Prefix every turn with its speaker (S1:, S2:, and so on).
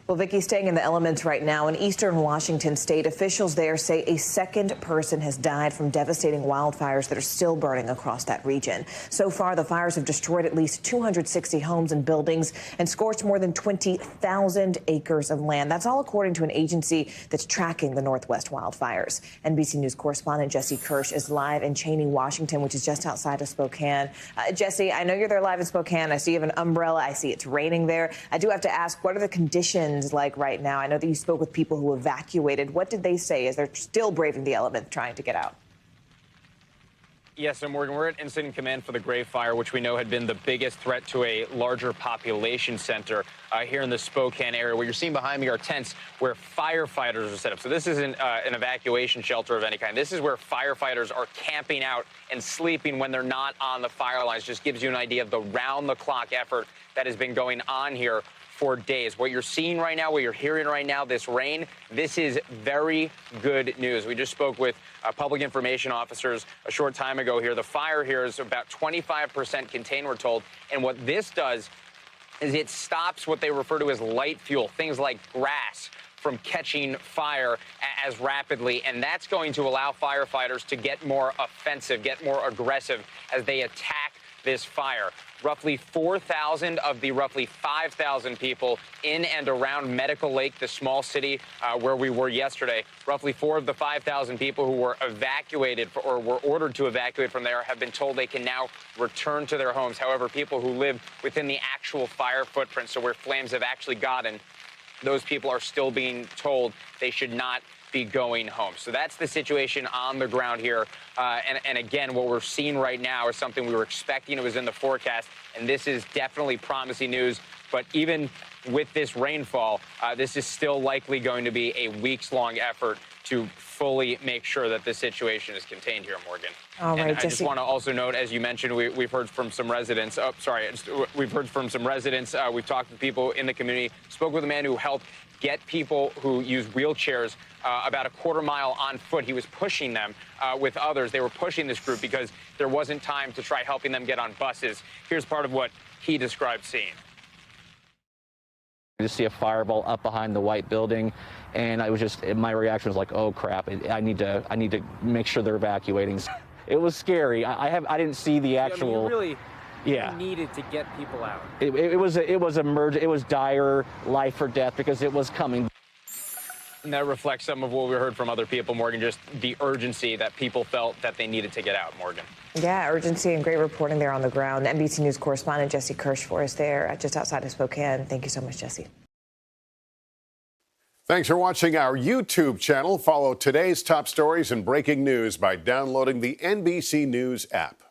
S1: Well, Vicki, staying in the elements right now, in eastern Washington state, officials there say a second person has died from devastating wildfires that are still burning across that region. So far, the fires have destroyed at least 260 homes and buildings and scorched more than 20,000 acres of land. That's all according to an agency that's tracking the Northwest wildfires. NBC News correspondent Jesse Kirsch is live in Cheney, Washington, which is just outside of Spokane. Jesse, I know you're there live in Spokane. I see you have an umbrella. I see it's raining there. I do have to ask, what are the conditions like right now? I know that you spoke with people who evacuated. What did they say as they're still braving the elements trying to get out?
S2: Yes, and Morgan, we're at incident command for the Grave Fire, which we know had been the biggest threat to a larger population center here in the Spokane area. What you're seeing behind me are tents where firefighters are set up. So this isn't an evacuation shelter of any kind. This is where firefighters are camping out and sleeping when they're not on the fire lines. Just gives you an idea of the round-the-clock effort that has been going on here for days. What you're seeing right now, what you're hearing right now, this rain, this is very good news. We just spoke with public information officers a short time ago here. The fire here is about 25% contained, we're told. And what this does is it stops what they refer to as light fuel, things like grass, from catching fire as rapidly. And that's going to allow firefighters to get more offensive, get more aggressive as they attack this fire. Roughly 4,000 of the roughly 5,000 people in and around Medical Lake, the small city where we were yesterday, roughly 4 of the 5,000 people who were evacuated or were ordered to evacuate from there have been told they can now return to their homes. However, people who live within the actual fire footprint, so where flames have actually gotten, those people are still being told they should not be going home. So that's the situation on the ground here. And again, what we're seeing right now is something we were expecting. It was in the forecast, and this is definitely promising news. But even with this rainfall, this is still likely going to be a weeks-long effort to fully make sure that this situation is contained here, Morgan.
S1: All right,
S2: and I just want to also note, as you mentioned, we've heard from some residents. We've heard from some residents. We've talked to people in the community, spoke with a man who helped get people who use wheelchairs about a quarter mile on foot. He was pushing them with others. They were pushing this group because there wasn't time to try helping them get on buses. Here's part of what he described seeing.
S3: I just see a fireball up behind the white building, and I was just, my reaction was like, oh crap, I need to make sure they're evacuating. It was scary. I didn't see the actual.
S4: I mean, you
S3: yeah.
S4: needed to get people out.
S3: It was dire, life or death, because it was coming.
S2: And that reflects some of what we heard from other people, Morgan, just the urgency that people felt that they needed to get out, Morgan.
S1: Yeah, urgency and great reporting there on the ground. NBC News correspondent Jesse Kirsch for us there just outside of Spokane. Thank you so much, Jesse.
S5: Thanks for watching our YouTube channel. Follow today's top stories and breaking news by downloading the NBC News app.